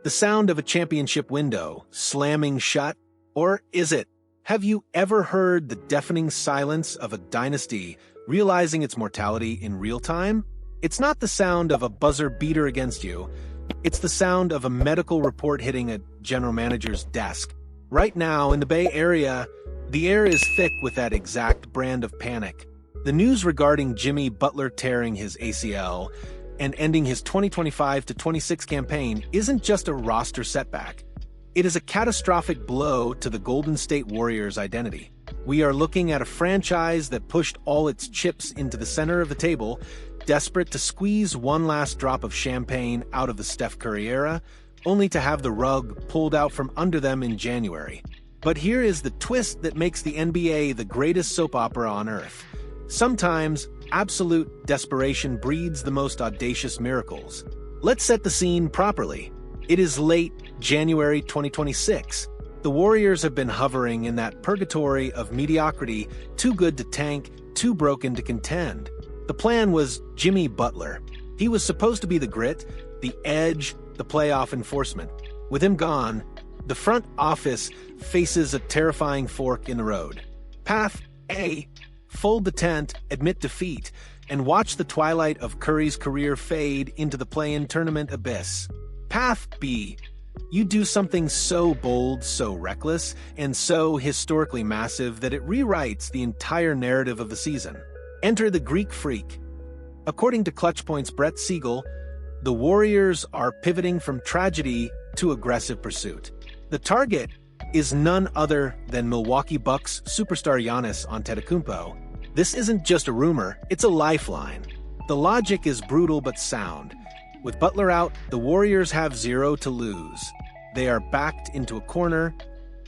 The sound of a championship window slamming shut? Or is it? Have you ever heard the deafening silence of a dynasty realizing its mortality in real time? It's not the sound of a buzzer beater against you. It's the sound of a medical report hitting a general manager's desk. Right now, in the Bay Area, the air is thick with that exact brand of panic. The news regarding Jimmy Butler tearing his ACL and ending his 2025-26 campaign isn't just a roster setback. It is a catastrophic blow to the Golden State Warriors' identity. We are looking at a franchise that pushed all its chips into the center of the table, desperate to squeeze one last drop of champagne out of the Steph Curry era, only to have the rug pulled out from under them in January. But here is the twist that makes the NBA the greatest soap opera on earth. Sometimes, absolute desperation breeds the most audacious miracles. Let's set the scene properly. It is late January 2026. The Warriors have been hovering in that purgatory of mediocrity, too good to tank, too broken to contend. The plan was Jimmy Butler. He was supposed to be the grit, the edge, the playoff enforcement. With him gone, the front office faces a terrifying fork in the road. Path A: fold the tent, admit defeat, and watch the twilight of Curry's career fade into the play-in tournament abyss. Path B: you do something so bold, so reckless, and so historically massive that it rewrites the entire narrative of the season. Enter the Greek Freak. According to ClutchPoint's Brett Siegel, the Warriors are pivoting from tragedy to aggressive pursuit. The target is none other than Milwaukee Bucks superstar Giannis Antetokounmpo. This isn't just a rumor, it's a lifeline. The logic is brutal but sound. With Butler out, the Warriors have zero to lose. They are backed into a corner,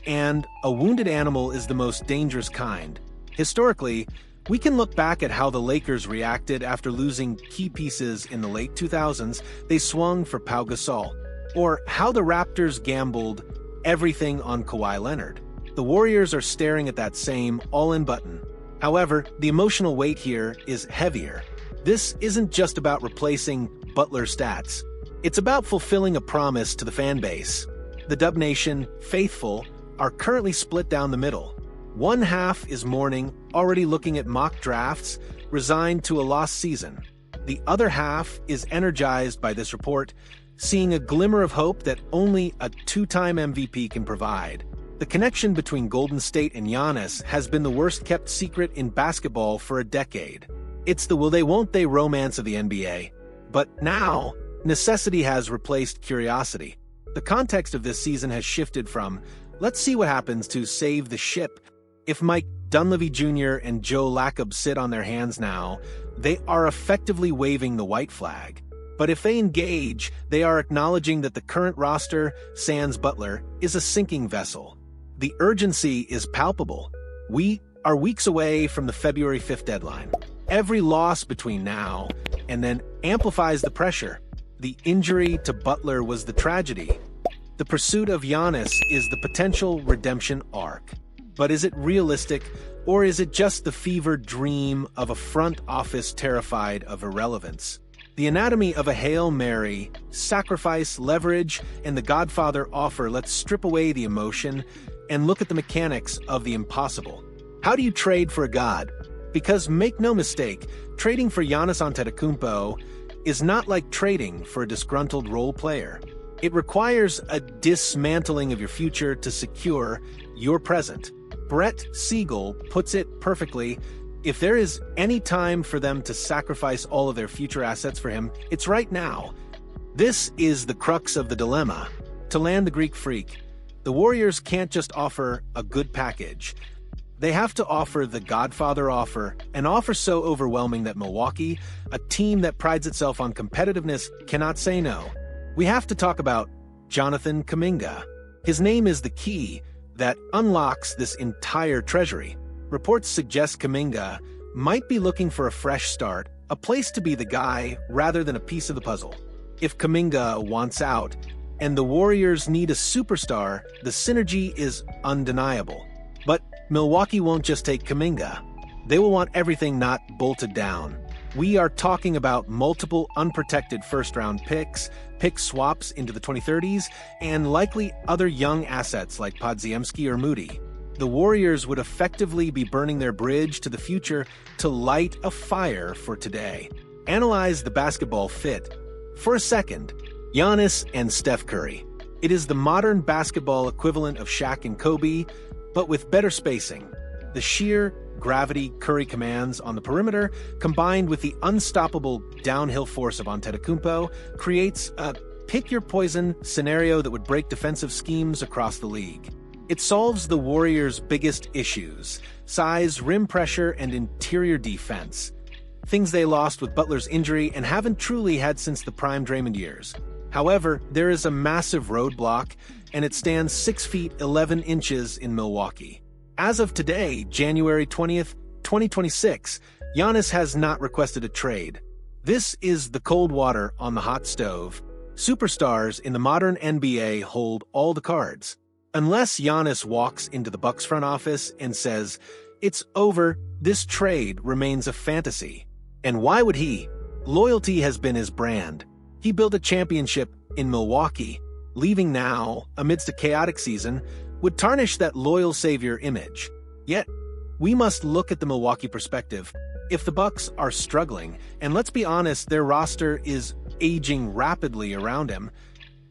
and a wounded animal is the most dangerous kind. Historically, we can look back at how the Lakers reacted after losing key pieces in the late 2000s. They swung for Pau Gasol. Or how the Raptors gambled everything on Kawhi Leonard. The Warriors are staring at that same all-in button. However, the emotional weight here is heavier. This isn't just about replacing Butler's stats. It's about fulfilling a promise to the fan base. The Dub Nation faithful are currently split down the middle. One half is mourning, already looking at mock drafts, resigned to a lost season. The other half is energized by this report, seeing a glimmer of hope that only a two-time MVP can provide. The connection between Golden State and Giannis has been the worst-kept secret in basketball for a decade. It's the will-they-won't-they romance of the NBA. But now, necessity has replaced curiosity. The context of this season has shifted from, let's see what happens, to save the ship. If Mike Dunleavy Jr. and Joe Lacob sit on their hands now, they are effectively waving the white flag. But if they engage, they are acknowledging that the current roster, sans Butler, is a sinking vessel. The urgency is palpable. We are weeks away from the February 5th deadline. Every loss between now and then amplifies the pressure. The injury to Butler was the tragedy. The pursuit of Giannis is the potential redemption arc. But is it realistic, or is it just the fevered dream of a front office terrified of irrelevance? The anatomy of a Hail Mary, sacrifice, leverage, and the Godfather offer. Let's strip away the emotion and look at the mechanics of the impossible. How do you trade for a god? Because make no mistake, trading for Giannis Antetokounmpo is not like trading for a disgruntled role player. It requires a dismantling of your future to secure your present. Brett Siegel puts it perfectly. If there is any time for them to sacrifice all of their future assets for him, it's right now. This is the crux of the dilemma. To land the Greek Freak, the Warriors can't just offer a good package. They have to offer the Godfather offer, an offer so overwhelming that Milwaukee, a team that prides itself on competitiveness, cannot say no. We have to talk about Jonathan Kuminga. His name is the key that unlocks this entire treasury. Reports suggest Kuminga might be looking for a fresh start, a place to be the guy rather than a piece of the puzzle. If Kuminga wants out, and the Warriors need a superstar, the synergy is undeniable. But Milwaukee won't just take Kuminga. They will want everything not bolted down. We are talking about multiple unprotected first-round picks, pick swaps into the 2030s, and likely other young assets like Podziemski or Moody. The Warriors would effectively be burning their bridge to the future to light a fire for today. Analyze the basketball fit. For a second, Giannis and Steph Curry. It is the modern basketball equivalent of Shaq and Kobe, but with better spacing. The sheer gravity Curry commands on the perimeter, combined with the unstoppable downhill force of Antetokounmpo, creates a pick-your-poison scenario that would break defensive schemes across the league. It solves the Warriors' biggest issues: size, rim pressure, and interior defense. Things they lost with Butler's injury and haven't truly had since the prime Draymond years. However, there is a massive roadblock, and it stands 6 feet 11 inches in Milwaukee. As of today, January 20th, 2026, Giannis has not requested a trade. This is the cold water on the hot stove. Superstars in the modern NBA hold all the cards. Unless Giannis walks into the Bucks front office and says, "It's over, this trade remains a fantasy." And why would he? Loyalty has been his brand. He built a championship in Milwaukee. Leaving now, amidst a chaotic season, would tarnish that loyal savior image. Yet, we must look at the Milwaukee perspective. If the Bucks are struggling, and let's be honest, their roster is aging rapidly around him,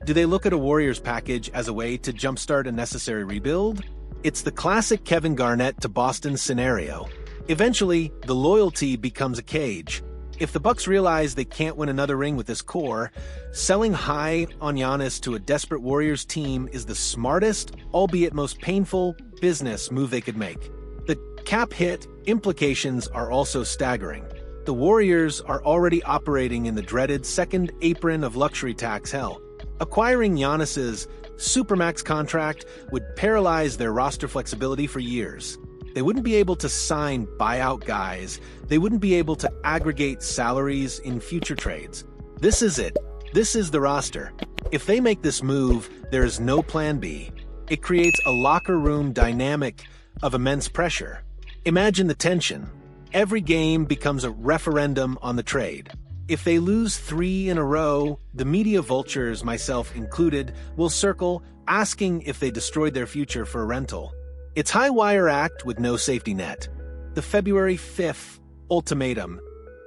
do they look at a Warriors package as a way to jumpstart a necessary rebuild? It's the classic Kevin Garnett to Boston scenario. Eventually, the loyalty becomes a cage. If the Bucks realize they can't win another ring with this core, selling high on Giannis to a desperate Warriors team is the smartest, albeit most painful, business move they could make. The cap hit implications are also staggering. The Warriors are already operating in the dreaded second apron of luxury tax hell. Acquiring Giannis's Supermax contract would paralyze their roster flexibility for years. They wouldn't be able to sign buyout guys. They wouldn't be able to aggregate salaries in future trades. This is it. This is the roster. If they make this move, there is no plan B. It creates a locker room dynamic of immense pressure. Imagine the tension. Every game becomes a referendum on the trade. If they lose 3 in a row, the media vultures, myself included, will circle, asking if they destroyed their future for a rental. It's high-wire act with no safety net. The February 5th ultimatum,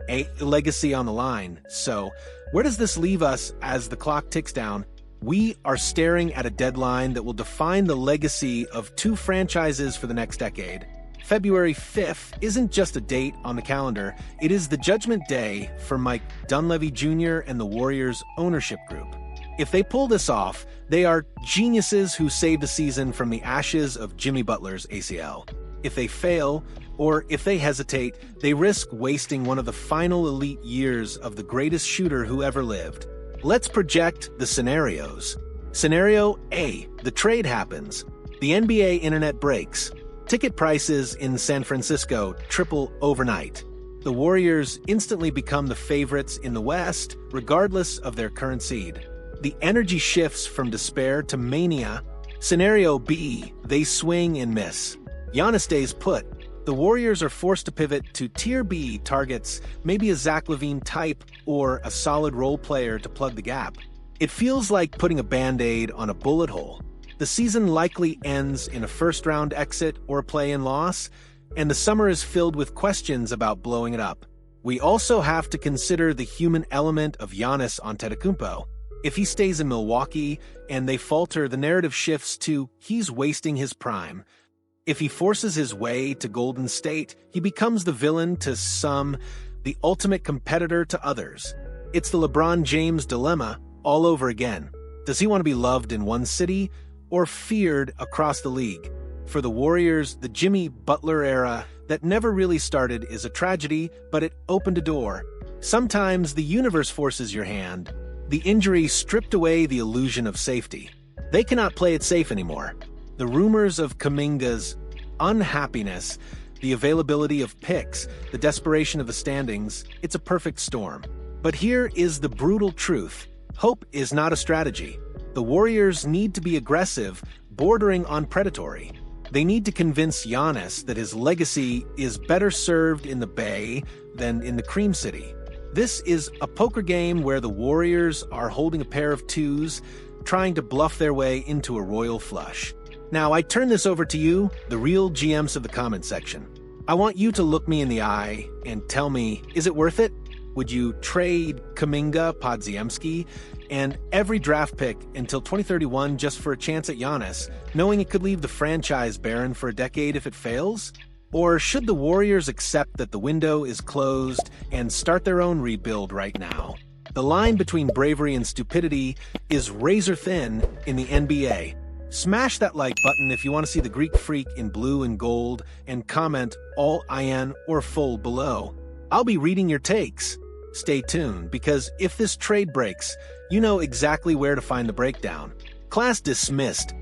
a legacy on the line. So, where does this leave us as the clock ticks down? We are staring at a deadline that will define the legacy of 2 franchises for the next decade. February 5th isn't just a date on the calendar, it is the judgment day for Mike Dunleavy Jr. and the Warriors ownership group. If they pull this off, they are geniuses who saved the season from the ashes of Jimmy Butler's ACL. If they fail, or if they hesitate, they risk wasting one of the final elite years of the greatest shooter who ever lived. Let's project the scenarios. Scenario A, the trade happens. The NBA internet breaks. Ticket prices in San Francisco triple overnight. The Warriors instantly become the favorites in the West, regardless of their current seed. The energy shifts from despair to mania. Scenario B, they swing and miss. Giannis stays put. The Warriors are forced to pivot to Tier B targets, maybe a Zach LaVine type or a solid role player to plug the gap. It feels like putting a Band-Aid on a bullet hole. The season likely ends in a first-round exit or a play-in loss, and the summer is filled with questions about blowing it up. We also have to consider the human element of Giannis Antetokounmpo. If he stays in Milwaukee and they falter, the narrative shifts to he's wasting his prime. If he forces his way to Golden State, he becomes the villain to some, the ultimate competitor to others. It's the LeBron James dilemma all over again. Does he want to be loved in one city or feared across the league? For the Warriors, the Jimmy Butler era that never really started is a tragedy, but it opened a door. Sometimes the universe forces your hand. The injury stripped away the illusion of safety. They cannot play it safe anymore. The rumors of Kuminga's unhappiness, the availability of picks, the desperation of the standings, it's a perfect storm. But here is the brutal truth. Hope is not a strategy. The Warriors need to be aggressive, bordering on predatory. They need to convince Giannis that his legacy is better served in the Bay than in the Cream City. This is a poker game where the Warriors are holding a pair of twos, trying to bluff their way into a royal flush. Now, I turn this over to you, the real GMs of the comment section. I want you to look me in the eye and tell me, is it worth it? Would you trade Kuminga, Podziemski, and every draft pick until 2031 just for a chance at Giannis, knowing it could leave the franchise barren for a decade if it fails? Or should the Warriors accept that the window is closed and start their own rebuild right now? The line between bravery and stupidity is razor thin in the NBA. Smash that like button if you want to see the Greek freak in blue and gold, and comment all IN or full below. I'll be reading your takes. Stay tuned, because if this trade breaks, you know exactly where to find the breakdown. Class dismissed.